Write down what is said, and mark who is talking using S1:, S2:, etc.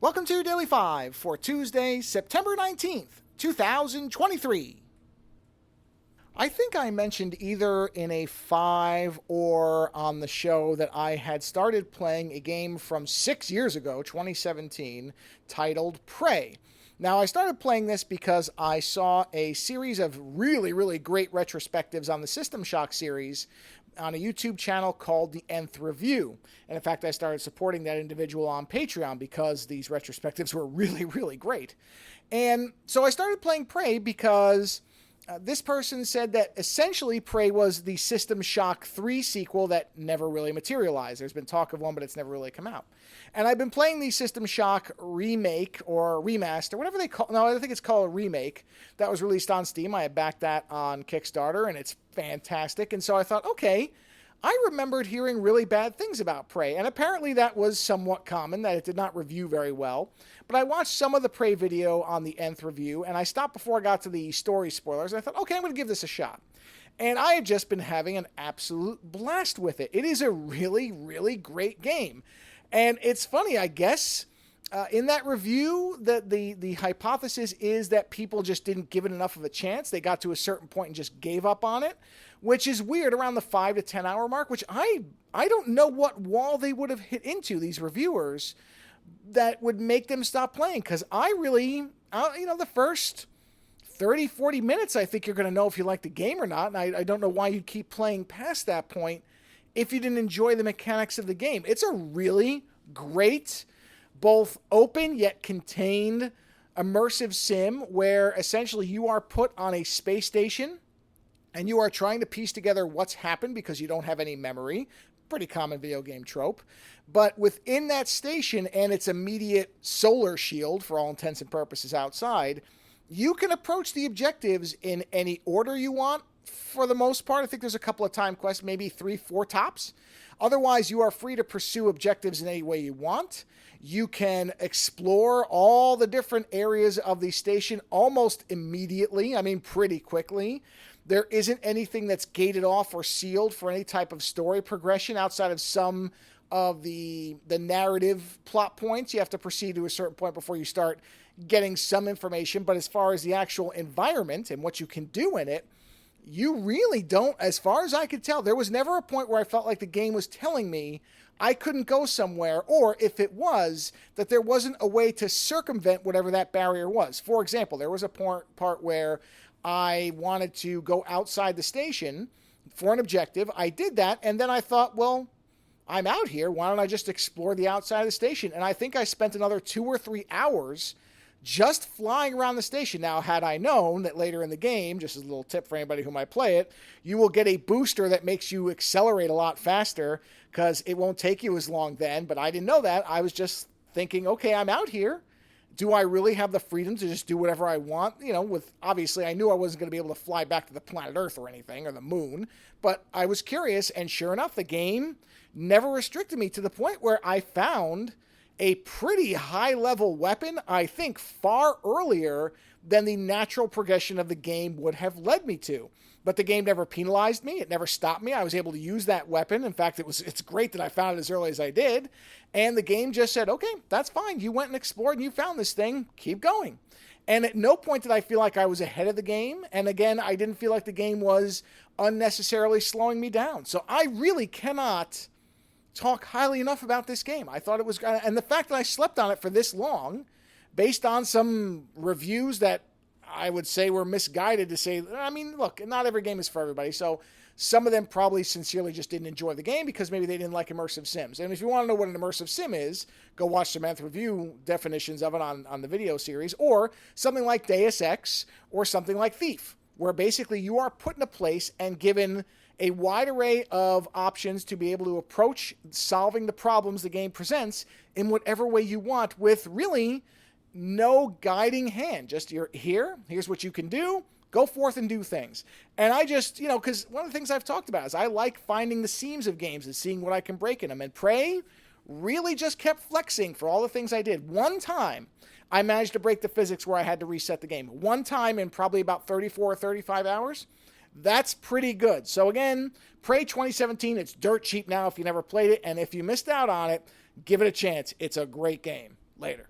S1: Welcome to Daily 5 for Tuesday, September 19th, 2023. I think I mentioned either in a 5 or on the show that I had started playing a game from 6 years ago, 2017, titled Prey. Now, I started playing this because I saw a series of really great retrospectives on the System Shock series on a YouTube channel called The Nth Review. And in fact, I started supporting that individual on Patreon because these retrospectives were really great. And so I started playing Prey because this person said that essentially Prey was the System Shock 3 sequel that never really materialized. There's been talk of one, but it's never really come out. And I've been playing the System Shock remake or remaster, whatever they call. No, I think it's called a remake. That was released on Steam. I had backed that on Kickstarter, and it's fantastic. And so I thought, okay, I remembered hearing really bad things about Prey, and apparently that was somewhat common, that it did not review very well. But I watched some of the Prey video on the Nth Review, and I stopped before I got to the story spoilers, and I thought, okay, I'm going to give this a shot. And I have just been having an absolute blast with it. It is a really great game. And it's funny, I guess, in that review, the hypothesis is that people just didn't give it enough of a chance. They got to a certain point and just gave up on it, which is weird around the 5 to 10 hour mark, which I don't know what wall they would have hit into, these reviewers, that would make them stop playing. Because the first 30, 40 minutes, I think you're going to know if you like the game or not. And I don't know why you'd keep playing past that point if you didn't enjoy the mechanics of the game. It's a really great, both open yet contained immersive sim where essentially you are put on a space station and you are trying to piece together what's happened because you don't have any memory. Pretty common video game trope. But within that station and its immediate solar shield, for all intents and purposes outside, you can approach the objectives in any order you want. For the most part, I think there's a couple of time quests, maybe 3, 4 tops. Otherwise, you are free to pursue objectives in any way you want. You can explore all the different areas of the station almost immediately. I mean, pretty quickly. There isn't anything that's gated off or sealed for any type of story progression outside of some of the narrative plot points. You have to proceed to a certain point before you start getting some information. But as far as the actual environment and what you can do in it, you really don't, as far as I could tell. There was never a point where I felt like the game was telling me I couldn't go somewhere, or if it was, that there wasn't a way to circumvent whatever that barrier was. For example, there was a part where I wanted to go outside the station for an objective. I did that, and then I thought, well, I'm out here. Why don't I just explore the outside of the station? And I think I spent another 2 or 3 hours just flying around the station. Now, had I known that later in the game, just as a little tip for anybody who might play it, you will get a booster that makes you accelerate a lot faster because it won't take you as long then. But I didn't know that. I was just thinking, okay, I'm out here. Do I really have the freedom to just do whatever I want? With obviously I knew I wasn't going to be able to fly back to the planet Earth or anything, or the moon, but I was curious, and sure enough, the game never restricted me to the point where I found a pretty high-level weapon, I think far earlier than the natural progression of the game would have led me to. But the game never penalized me. It never stopped me. I was able to use that weapon. In fact, it's great that I found it as early as I did. And the game just said, okay, that's fine. You went and explored and you found this thing. Keep going. And at no point did I feel like I was ahead of the game. And again, I didn't feel like the game was unnecessarily slowing me down. So I really cannot talk highly enough about this game. I thought it was, and the fact that I slept on it for this long, based on some reviews that I would say were misguided to say, I mean, look, not every game is for everybody. So some of them probably sincerely just didn't enjoy the game because maybe they didn't like immersive sims. And if you want to know what an immersive sim is, go watch some Nth Review definitions of it on the video series, or something like Deus Ex or something like Thief, where basically you are put in a place and given a wide array of options to be able to approach solving the problems the game presents in whatever way you want, with really no guiding hand. Just here's what you can do. Go forth and do things. And I just, because one of the things I've talked about is I like finding the seams of games and seeing what I can break in them. And Prey really just kept flexing for all the things I did. One time, I managed to break the physics where I had to reset the game. One time in probably about 34 or 35 hours. That's pretty good. So again, Prey 2017, it's dirt cheap now if you never played it. And if you missed out on it, give it a chance. It's a great game. Later.